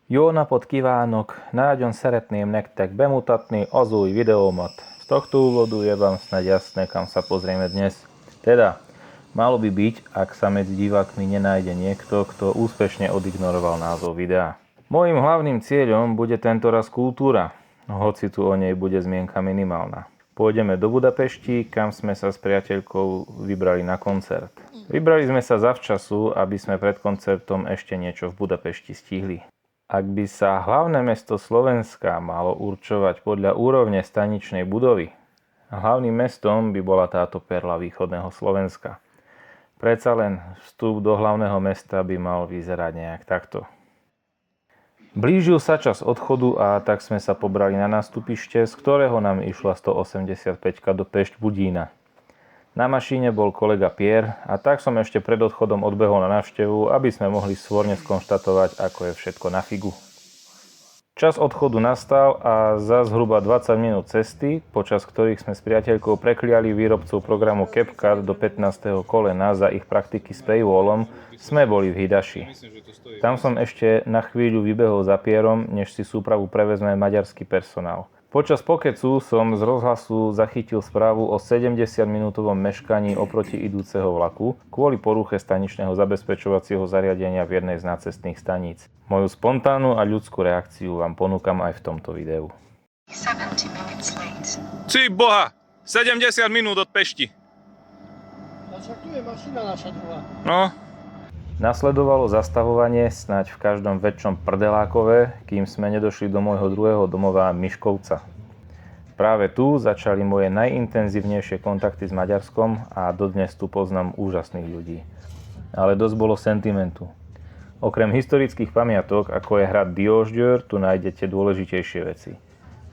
Jó napot kívánok! Nagyon szeretném nektek bemutatni az új videómat. Z tohto úvodu je vám snad jasné, kam sa pozrieme dnes. Teda, malo by byť, ak sa medzi divákmi nenájde niekto, kto úspešne odignoroval názov videa. Mojím hlavným cieľom bude tentoraz kultúra, hoci tu o nej bude zmienka minimálna. Pôjdeme do Budapešti, kam sme sa s priateľkou vybrali na koncert. Vybrali sme sa zavčasu, aby sme pred koncertom ešte niečo v Budapešti stihli. Ak by sa hlavné mesto Slovenska malo určovať podľa úrovne staničnej budovy, hlavným mestom by bola táto perla východného Slovenska. Predsa len vstup do hlavného mesta by mal vyzerať nejak takto. Blížil sa čas odchodu a tak sme sa pobrali na nástupište, z ktorého nám išla 185 do Pešť Budína. Na mašíne bol kolega Pierre a tak som ešte pred odchodom odbehol na návštevu, aby sme mohli svorne skonštatovať, ako je všetko na figu. Čas odchodu nastal a za zhruba 20 minút cesty, počas ktorých sme s priateľkou prekliali výrobcov programu CapCut do 15. kolena za ich praktiky s paywallom, sme boli v Hidaši. Tam som ešte na chvíľu vybehol za Pierom, než si súpravu prevezme maďarský personál. Počas pokecu som z rozhlasu zachytil správu o 70-minútovom meškaní oproti idúceho vlaku kvôli poruche staničného zabezpečovacieho zariadenia v jednej z nácestných staníc. Moju spontánnu a ľudskú reakciu vám ponúkam aj v tomto videu. Ty boha! 70 minút od Pešti. A však tu je mašina naša druhá. No, Nasledovalo zastavovanie snáď v každom väčšom prdelákove, kým sme nedošli do môjho druhého domova Miškovca. Práve tu začali moje najintenzívnejšie kontakty s Maďarskom a dodnes tu poznám úžasných ľudí. Ale dosť bolo sentimentu. Okrem historických pamiatok, ako je hrad Diósgyőr, tu nájdete dôležitejšie veci.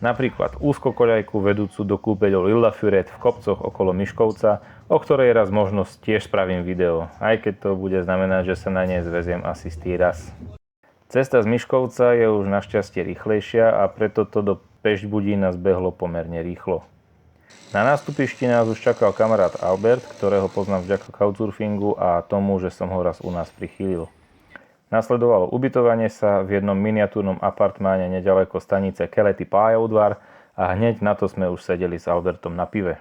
Napríklad úzkokoľajku vedúcu do kúpeľov Lillafüred v kopcoch okolo Miškovca, o ktorej raz možno tiež spravím video, aj keď to bude znamenať, že sa na nej zväziem asi stý raz. Cesta z Miškovca je už našťastie rýchlejšia a preto to do Pešť Budína zbehlo pomerne rýchlo. Na nástupišti nás už čakal kamarát Albert, ktorého poznám vďaka couchsurfingu a tomu, že som ho raz u nás prichýlil. Nasledovalo ubytovanie sa v jednom miniatúrnom apartmáne nedaleko stanice Keleti pályaudvar a hneď na to sme už sedeli s Albertom na pive.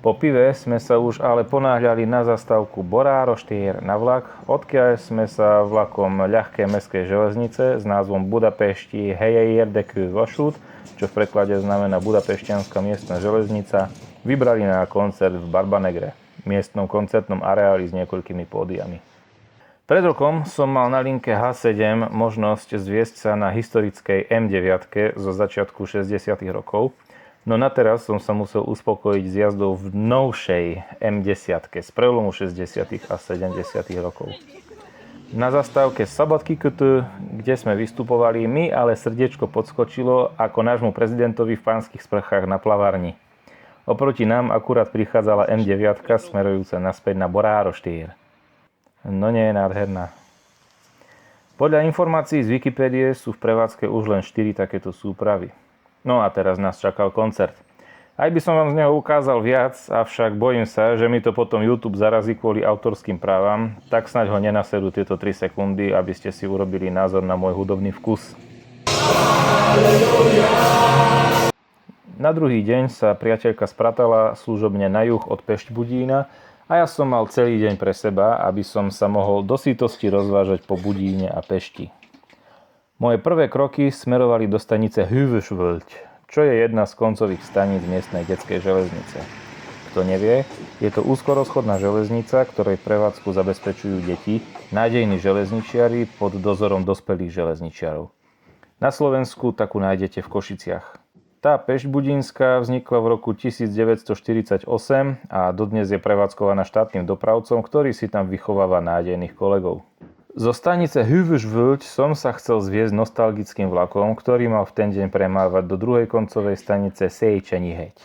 Po pive sme sa už ale ponáhľali na zastávku Borároštér na vlak, odkiaľ sme sa vlakom ľahkej mestskej železnice s názvom Budapešti Helyeردekű vasút, čo v preklade znamená Budapešťanská miestna železnica, vybrali na koncert v Barbanegre, miestnom koncertnom areáli s niekoľkými pódiami. Pred rokom som mal na linke H7 možnosť zviesť sa na historickej M9 zo začiatku 60. rokov, no na teraz som sa musel uspokojiť s jazdou v novšej M10 z prelomu 60. a 70. rokov. Na zastávke Szabadkikötő, kde sme vystupovali, mi ale srdiečko podskočilo ako nášmu prezidentovi v pánskych sprchách na plavárni. Oproti nám akurát prichádzala M9 smerujúca naspäť na Borároštér. No nie je nádherná. Podľa informácií z Wikipédie sú v prevádzke už len 4 takéto súpravy. No a teraz nás čakal koncert. Aj by som vám z neho ukázal viac, avšak bojím sa, že mi to potom YouTube zarazí kvôli autorským právam, tak snáď ho nenasedú tieto 3 sekundy, aby ste si urobili názor na môj hudobný vkus. Na druhý deň sa priateľka spratala služobne na juh od Pešť Budína a ja som mal celý deň pre seba, aby som sa mohol do sítosti rozvážať po Budíne a Pešti. Moje prvé kroky smerovali do stanice Hűvösvölgy, čo je jedna z koncových staníc miestnej detskej železnice. Kto nevie, je to úzkorozchodná železnica, ktorej prevádzku zabezpečujú deti, nádejní železničiari pod dozorom dospelých železničiarov. Na Slovensku takú nájdete v Košiciach. Tá Pešť Budínska vznikla v roku 1948 a dodnes je prevádzkovaná štátnym dopravcom, ktorý si tam vychováva nádejných kolegov. Zo stanice Hűvösvölgy som sa chcel zviesť nostalgickým vlakom, ktorý mal v ten deň premávať do druhej koncovej stanice Széchenyi-hegy.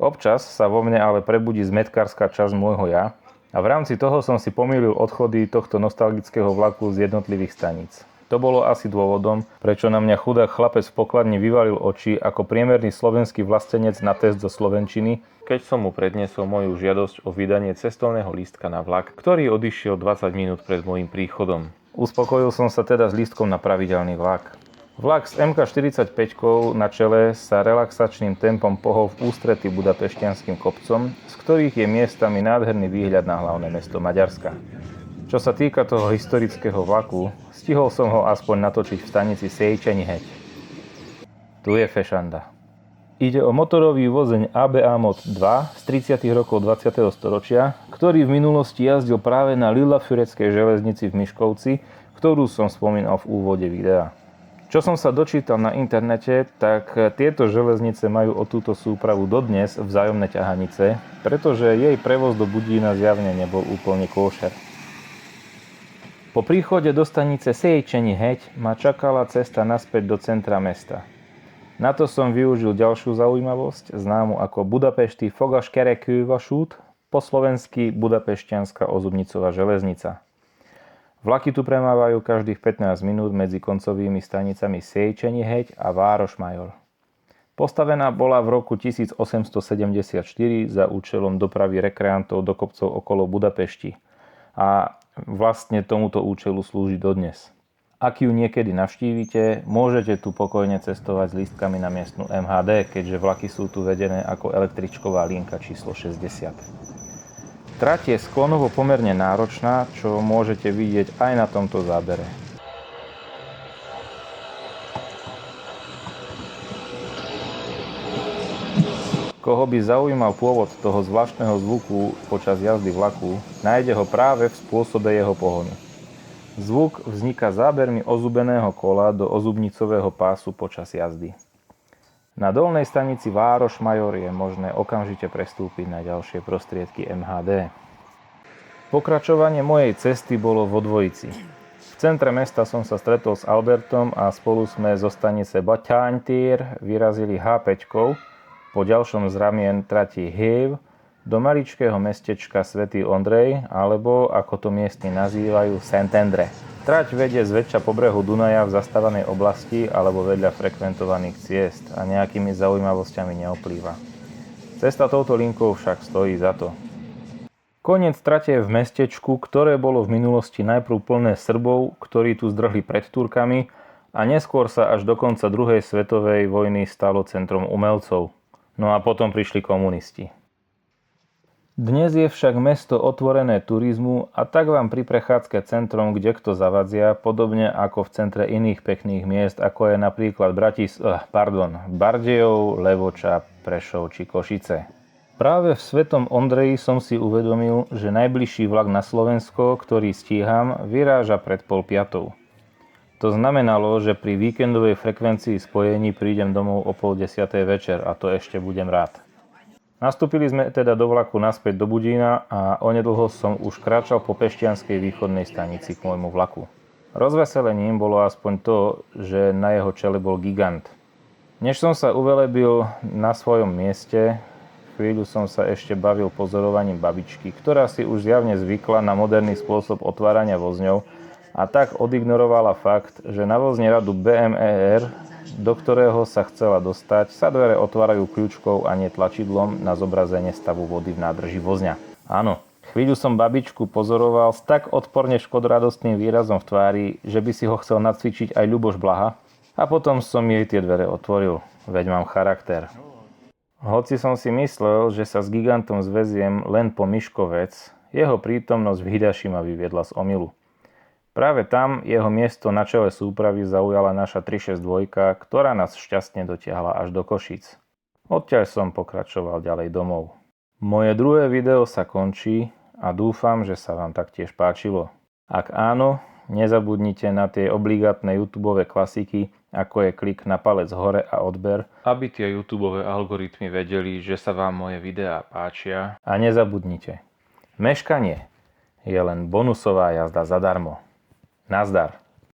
Občas sa vo mne ale prebudí zmetkárska časť môjho ja a v rámci toho som si pomýlil odchody tohto nostalgického vlaku z jednotlivých staníc. To bolo asi dôvodom, prečo na mňa chudák chlapec v pokladni vyvalil oči ako priemerný slovenský vlastenec na test zo slovenčiny, keď som mu predniesol moju žiadosť o vydanie cestovného lístka na vlak, ktorý odišiel 20 minút pred môjim príchodom. Uspokojil som sa teda s lístkom na pravidelný vlak. Vlak s MK45 na čele sa relaxačným tempom pohol v ústrety budapešťanským kopcom, z ktorých je miestami nádherný výhľad na hlavné mesto Maďarska. Čo sa týka toho historického vlaku, stihol som ho aspoň natočiť v stanici Széchenyi-hegy. Tu je fešanda. Ide o motorový vozeň ABA Mod 2 z 30. rokov 20. storočia, ktorý v minulosti jazdil práve na Lillafürethskej železnici v Miškovci, ktorú som spomínal v úvode videa. Čo som sa dočítal na internete, tak tieto železnice majú o túto súpravu dodnes vzájomné ťahanice, pretože jej prevoz do Budína zjavne nebol úplne kóšer. Po príchode do stanice Széchenyi-hegy ma čakala cesta naspäť do centra mesta. Na to som využil ďalšiu zaujímavosť, známu ako Budapesti Fogaskerekű vasút, po slovensky Budapešťanská ozubnicová železnica. Vlaky tu premávajú každých 15 minút medzi koncovými stanicami Széchenyi-hegy a Városmajor. Postavená bola v roku 1874 za účelom dopravy rekreantov do kopcov okolo Budapešti a vlastne tomuto účelu slúži dodnes. Ak ju niekedy navštívite, môžete tu pokojne cestovať s lístkami na miestnu MHD, keďže vlaky sú tu vedené ako električková linka číslo 60. Trať je sklonovo pomerne náročná, čo môžete vidieť aj na tomto zábere. Koho by zaujímal pôvod toho zvláštneho zvuku počas jazdy vlaku, nájde ho práve v spôsobe jeho pohonu. Zvuk vzniká zábermi ozubeného kola do ozubnicového pásu počas jazdy. Na dolnej stanici Városmajor je možné okamžite prestúpiť na ďalšie prostriedky MHD. Pokračovanie mojej cesty bolo vo dvojici. V centre mesta som sa stretol s Albertom a spolu sme zo stanice Baťánytér vyrazili H5 po ďalšom z ramien trati Hév do maličkého mestečka Svätý Ondrej, alebo ako to miestni nazývajú Szentendre. Trať vedie zväčša po brehu Dunaja v zastávanej oblasti alebo vedľa frekventovaných ciest a nejakými zaujímavosťami neoplýva. Cesta touto linkou však stojí za to. Koniec trate je v mestečku, ktoré bolo v minulosti najprv plné Srbov, ktorí tu zdrhli pred Turkami a neskôr sa až do konca druhej svetovej vojny stalo centrom umelcov. No a potom prišli komunisti. Dnes je však mesto otvorené turizmu a tak vám pri prechádzke centrom kdekto zavadzia, podobne ako v centre iných pekných miest, ako je napríklad Bardejov, Levoča, Prešov či Košice. Práve v Svätom Ondreji som si uvedomil, že najbližší vlak na Slovensko, ktorý stíham, vyráža pred 4:30. To znamenalo, že pri víkendovej frekvencii spojení prídem domov o 9:30 večer a to ešte budem rád. Nastúpili sme teda do vlaku naspäť do Budína a onedlho som už kráčal po Pešťanskej východnej stanici k môjmu vlaku. Rozveselením bolo aspoň to, že na jeho čele bol gigant. Než som sa uvelebil na svojom mieste, chvíľu som sa ešte bavil pozorovaním babičky, ktorá si už zjavne zvykla na moderný spôsob otvárania vozňov a tak odignorovala fakt, že na vozni radu BMER, do ktorého sa chcela dostať, sa dvere otvárajú kľúčkou a nie tlačidlom na zobrazenie stavu vody v nádrži vozňa. Áno, chvíľu som babičku pozoroval s tak odporne škodoradostným výrazom v tvári, že by si ho chcel nacvičiť aj Ľuboš Blaha, a potom som jej tie dvere otvoril, veď mám charakter. Hoci som si myslel, že sa s gigantom zväziem len po Miškovec, jeho prítomnosť v Hidaši ma vyviedla z omylu. Práve tam jeho miesto na čele súpravy zaujala naša 362, ktorá nás šťastne dotiahla až do Košíc. Odtiaľ som pokračoval ďalej domov. Moje druhé video sa končí a dúfam, že sa vám taktiež páčilo. Ak áno, nezabudnite na tie obligátne YouTubeové klasiky, ako je klik na palec hore a odber, aby tie YouTubeové algoritmy vedeli, že sa vám moje videá páčia. A nezabudnite, meškanie je len bonusová jazda zadarmo. Nazdar.